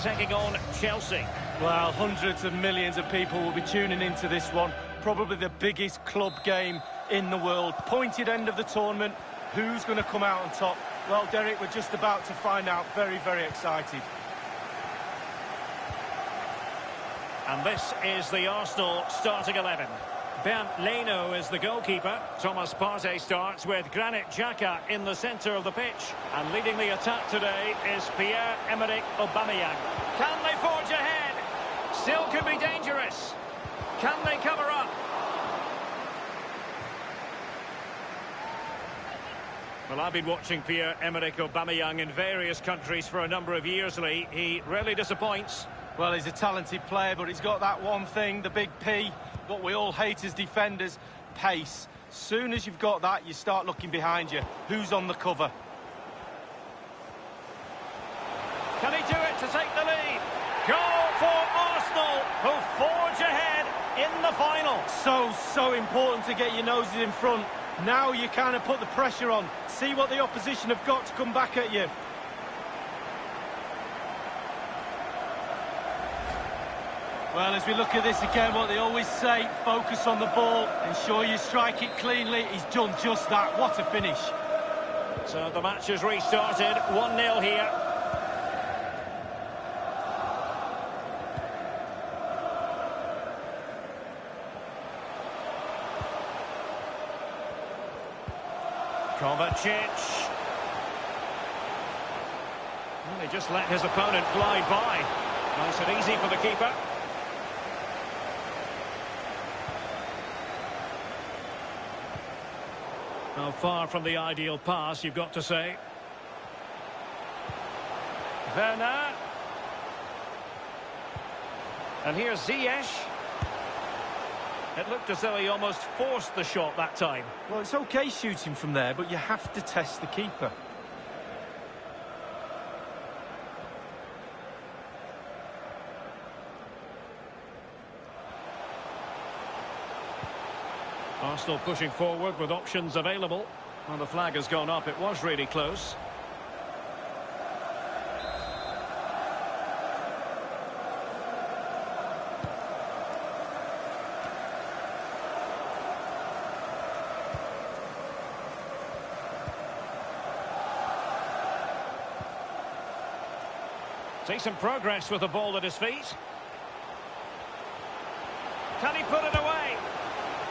taking on Chelsea. Well, hundreds of millions of people will be tuning into this one. Probably the biggest club game in the world. Pointed end of the tournament. Who's going to come out on top? Well, Derek, we're just about to find out. Very, very excited. And this is the Arsenal starting 11. Bernd Leno is the goalkeeper. Thomas Partey starts with Granit Xhaka in the centre of the pitch. And leading the attack today is Pierre-Emerick Aubameyang. Can they forge ahead? Still could be dangerous. Can they cover up? Well, I've been watching Pierre-Emerick Aubameyang in various countries for a number of years, Lee. He rarely disappoints. Well, he's a talented player, but he's got that one thing, the big P, what we all hate as defenders, pace. Soon as you've got that, you start looking behind you. Who's on the cover? Can he do it to take the lead? Goal for Arsenal, who forge ahead in the final. So important to get your noses in front. Now you kind of put the pressure on. See what the opposition have got to come back at you. Well, as we look at this again, what they always say, focus on the ball, ensure you strike it cleanly. He's done just that. What a finish. So the match has restarted, 1-0 here. Kovacic. Well, he just let his opponent glide by. Nice and easy for the keeper. Now, far from the ideal pass, you've got to say. Werner. And here's Ziyech. It looked as though he almost forced the shot that time. Well, it's okay shooting from there, but you have to test the keeper. Arsenal pushing forward with options available. Well, the flag has gone up. It was really close. Decent progress with the ball at his feet. Can he put it away?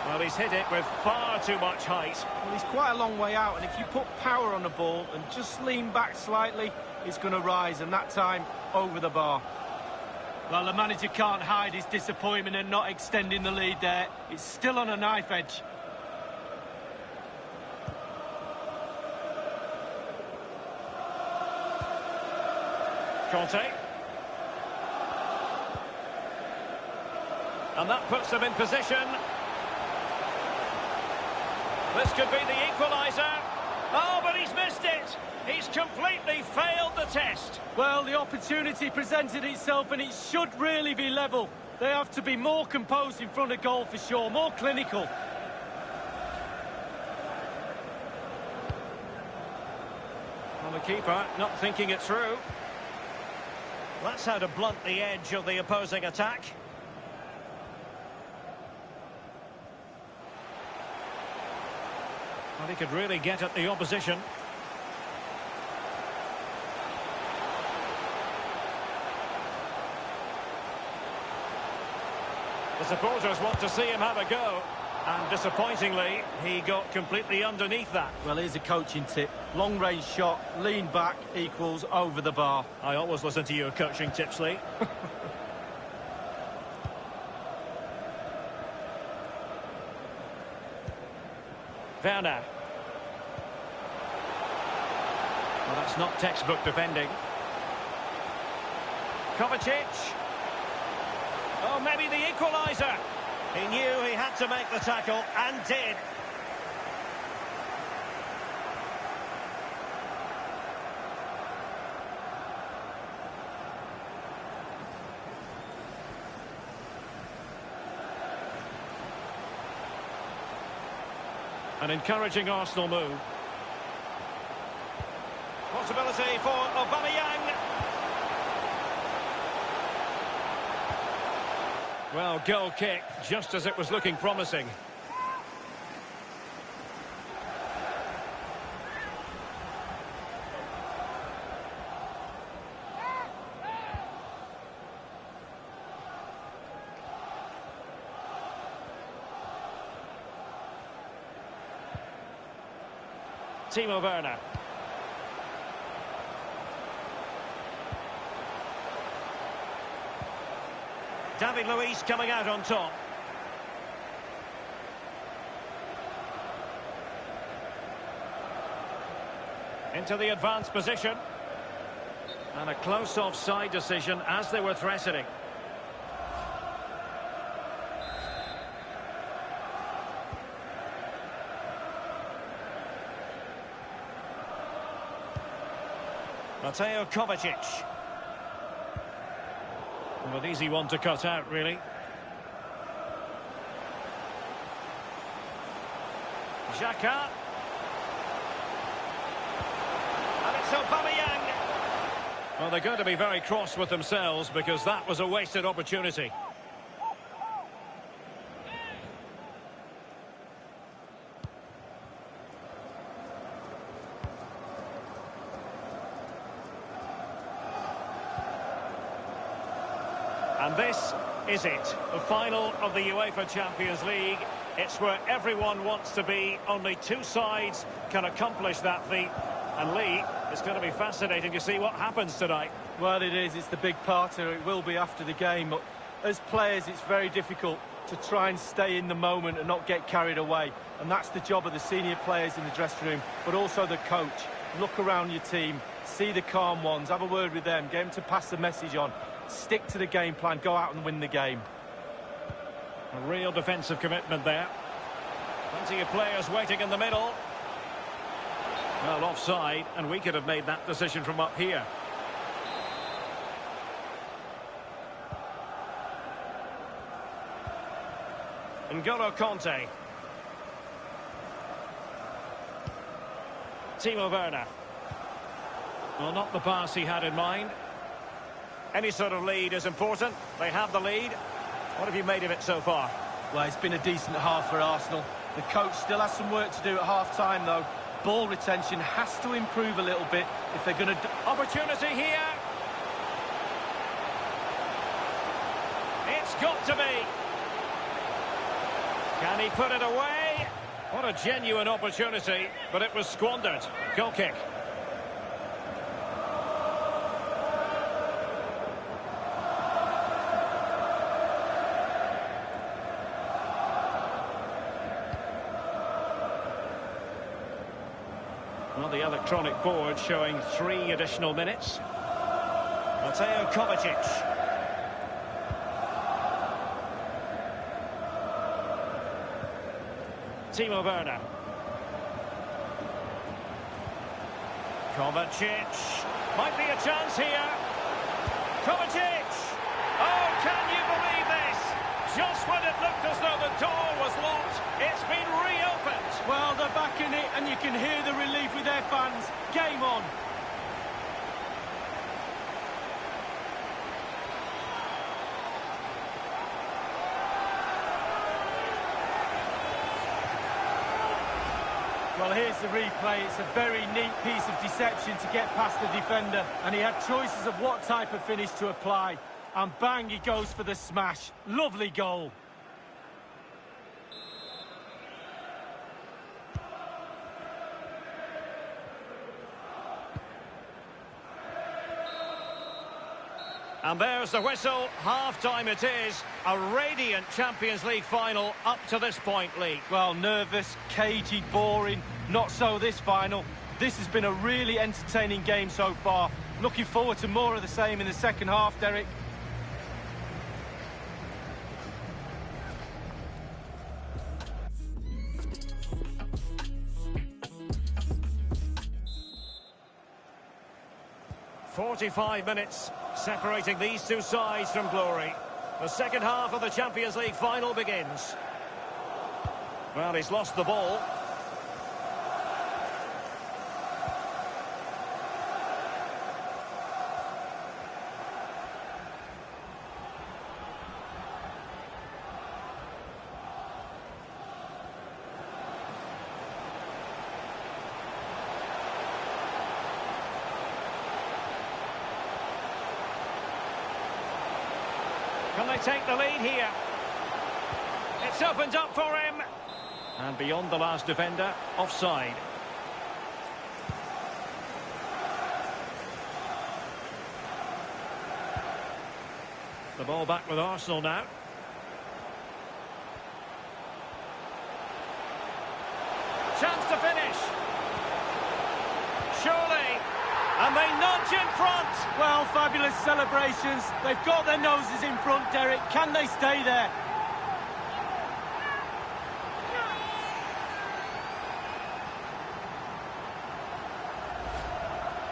Well, he's hit it with far too much height. Well, he's quite a long way out, and if you put power on the ball and just lean back slightly, it's going to rise, and that time, over the bar. Well, the manager can't hide his disappointment and not extending the lead there. It's still on a knife edge. Conte. And that puts them in position. This could be the equaliser. Oh, but he's missed it. He's completely failed the test. Well, the opportunity presented itself, and it should really be level. They have to be more composed in front of goal for sure, more clinical. Well, the keeper not thinking it through. That's how to blunt the edge of the opposing attack. Well, he could really get at the opposition. The supporters want to see him have a go. And disappointingly, he got completely underneath that. Well, here's a coaching tip. Long-range shot, lean back, equals over the bar. I always listen to your coaching tips, Lee. Werner. Well, that's not textbook defending. Kovacic. Oh, maybe the equaliser. He knew he had to make the tackle, and did. An encouraging Arsenal move. Possibility for Aubameyang. Well, goal kick, just as it was looking promising. Timo Werner. David Luiz coming out on top. Into the advanced position. And a close offside decision as they were threatening. Mateo Kovacic. Well, an easy one to cut out, really. Xhaka. And it's Aubameyang. Well, they're going to be very cross with themselves because that was a wasted opportunity. And this is it, the final of the UEFA Champions League. It's where everyone wants to be. Only two sides can accomplish that feat. And Lee, it's going to be fascinating to see what happens tonight. Well, it is. It's the big part, or it will be after the game. But as players, it's very difficult to try and stay in the moment and not get carried away. And that's the job of the senior players in the dressing room, but also the coach. Look around your team, see the calm ones, have a word with them, get them to pass the message on. Stick to the game plan, go out and win the game. A real defensive commitment there. Plenty of players waiting in the middle. Well, offside, and we could have made that decision from up here. N'Golo Kanté. Timo Werner. Well, not the pass he had in mind. Any sort of lead is important. They have the lead. What have you made of it so far? Well, it's been a decent half for Arsenal. The coach still has some work to do at half-time, though. Ball retention has to improve a little bit if they're going to... Opportunity here. It's got to be. Can he put it away? What a genuine opportunity, but it was squandered. Goal kick. Well, the electronic board showing 3 additional minutes. Mateo Kovacic. Timo Werner. Kovacic. Might be a chance here. Kovacic. Oh, can you believe this? Just when it looked as though the door was locked, it's been reopened. Well, they're back in it, and you can hear the relief with their fans. Game on. Well, here's the replay. It's a very neat piece of deception to get past the defender. And he had choices of what type of finish to apply. And bang, he goes for the smash. Lovely goal. And there's the whistle. Half-time it is. A radiant Champions League final up to this point, Lee. Well, nervous, cagey, boring. Not so this final. This has been a really entertaining game so far. Looking forward to more of the same in the second half, Derek. "45 minutes separating these two sides from glory. The second half of the Champions League final begins. Well, he's lost the ball. Can they take the lead here? It's opened up for him. And beyond the last defender, offside. The ball back with Arsenal now. Chance to finish. Surely. And they nudge in front. Well, fabulous celebrations. They've got their noses in front, Derek. Can they stay there?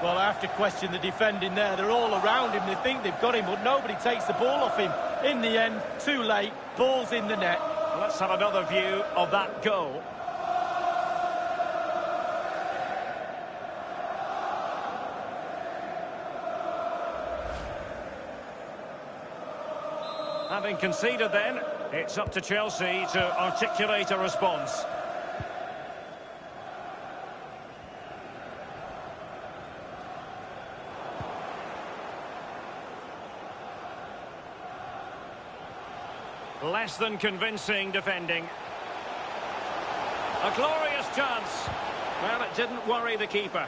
Well, I have to question the defending there. They're all around him. They think they've got him, but nobody takes the ball off him. In the end, too late. Ball's in the net. Let's have another view of that goal. Having conceded then, it's up to Chelsea to articulate a response. Less than convincing defending. A glorious chance. Well, it didn't worry the keeper.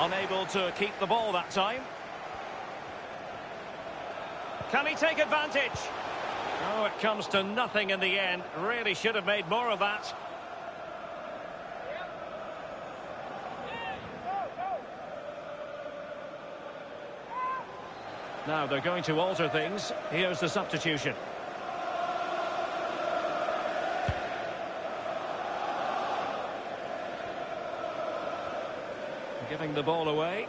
Unable to keep the ball that time. Can he take advantage? Oh, it comes to nothing in the end. Really should have made more of that. Now they're going to alter things. Here's the substitution. Giving the ball away.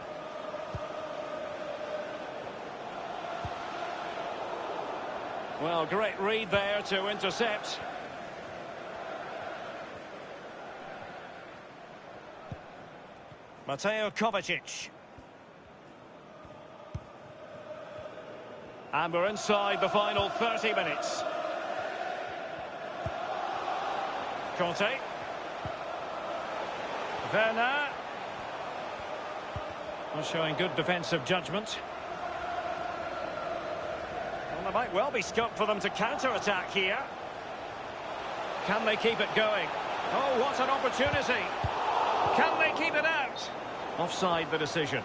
Well, great read there to intercept. Mateo Kovacic. And we're inside the final 30 minutes. Conte. Werner. Well, showing good defensive judgment. Well, there might well be scope for them to counter-attack here. Can they keep it going? Oh, what an opportunity. Can they keep it out? Offside the decision.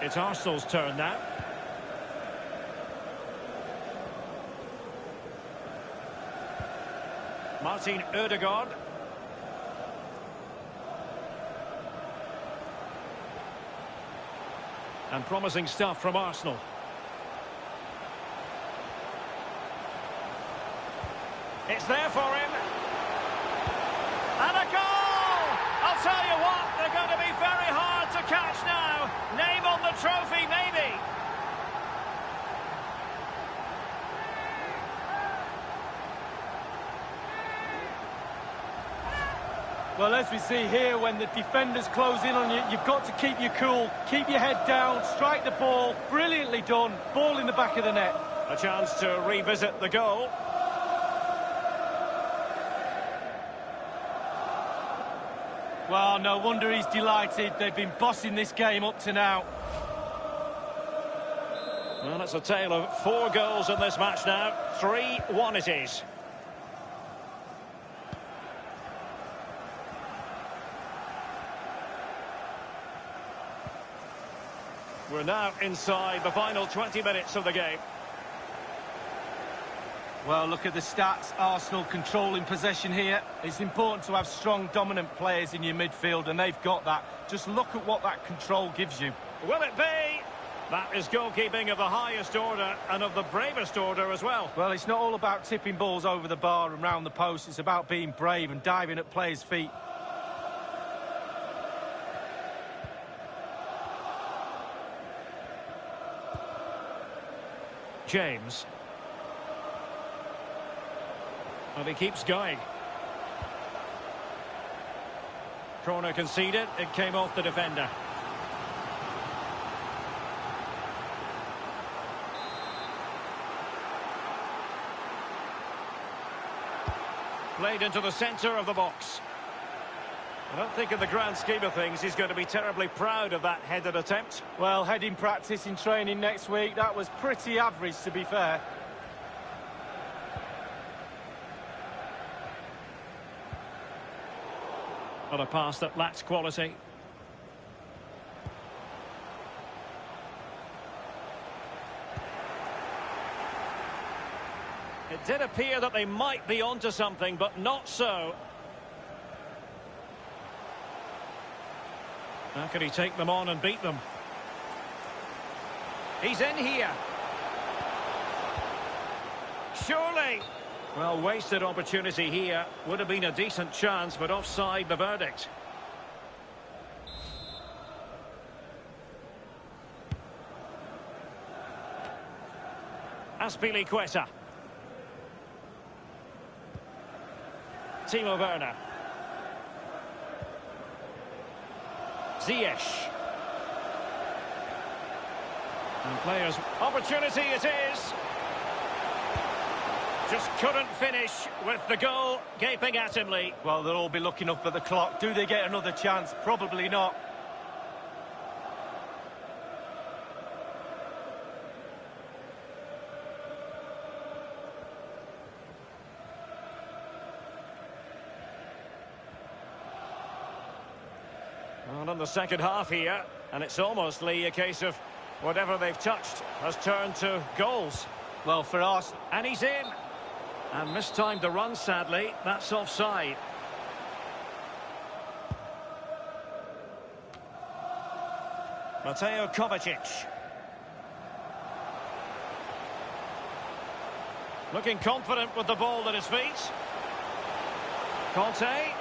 It's Arsenal's turn now. Martin Ødegaard. And promising stuff from Arsenal. It's there for him. And a goal! I'll tell you what, they're going to be very hard to catch now. Name on the trophy, maybe. Well, as we see here, when the defenders close in on you, you've got to keep your cool, keep your head down, strike the ball. Brilliantly done. Ball in the back of the net. A chance to revisit the goal. Well, no wonder he's delighted. They've been bossing this game up to now. Well, it's a tale of 4 goals in this match now. 3-1 it is. We're now inside the final 20 minutes of the game. Well, look at the stats. Arsenal controlling possession here. It's important to have strong, dominant players in your midfield, and they've got that. Just look at what that control gives you. Will it be? That is goalkeeping of the highest order and of the bravest order as well. Well, it's not all about tipping balls over the bar and round the post. It's about being brave and diving at players' feet. James. And he keeps going. Corner conceded. It came off the defender. Played into the centre of the box. I don't think in the grand scheme of things he's going to be terribly proud of that headed attempt. Well, heading practice in training next week, that was pretty average, to be fair. On a pass that lacks quality. It did appear that they might be onto something, but not so. How can he take them on and beat them? He's in here. Surely. Well, wasted opportunity here. Would have been a decent chance, but offside the verdict. Azpilicueta. Timo Werner. Ziyech. And players... Opportunity it is! Just couldn't finish with the goal gaping at him, Lee. Well, they'll all be looking up at the clock. Do they get another chance? Probably not. Well, in the second half here, and it's almost, Lee, a case of whatever they've touched has turned to goals. Well, for Arsenal... And he's in. And mistimed the run, sadly. That's offside. Mateo Kovacic. Looking confident with the ball at his feet. Conte.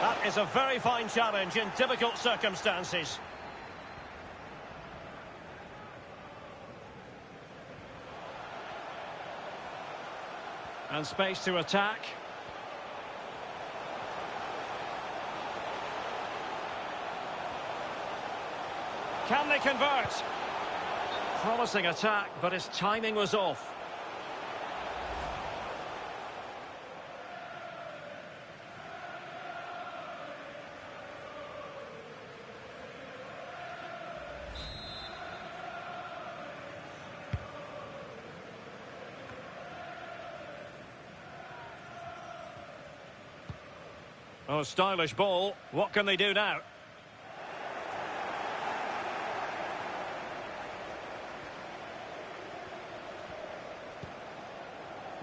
That is a very fine challenge in difficult circumstances. And space to attack. Can they convert? Promising attack, but his timing was off. Oh, stylish ball. What can they do now?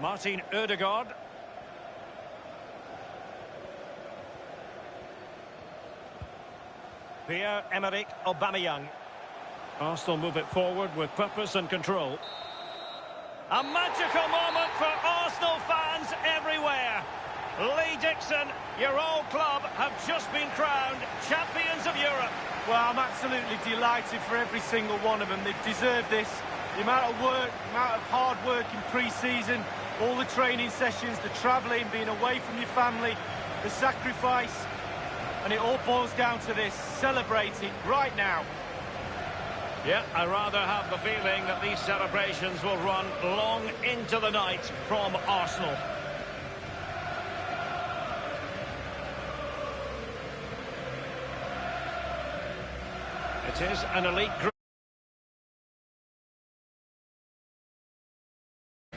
Martin Ødegaard. Pierre-Emerick Aubameyang. Arsenal move it forward with purpose and control. A magical moment for Arsenal fans everywhere. Lee Dixon, your old club have just been crowned champions of Europe. Well, I'm absolutely delighted for every single one of them. They've deserved this. The amount of work, the amount of hard work in pre-season, all the training sessions, the travelling, being away from your family, the sacrifice, and it all boils down to this, celebrating right now. Yeah, I rather have the feeling that these celebrations will run long into the night from Arsenal. It is an elite group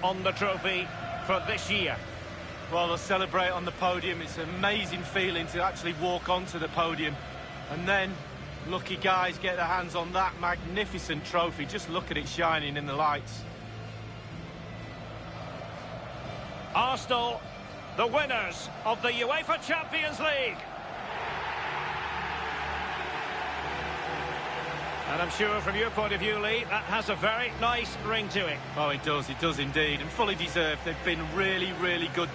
on the trophy for this year. Well, they'll celebrate on the podium. It's an amazing feeling to actually walk onto the podium. And then, lucky guys get their hands on that magnificent trophy. Just look at it shining in the lights. Arsenal, the winners of the UEFA Champions League. And I'm sure from your point of view, Lee, that has a very nice ring to it. Oh, it does indeed. And fully deserved. They've been really, really good.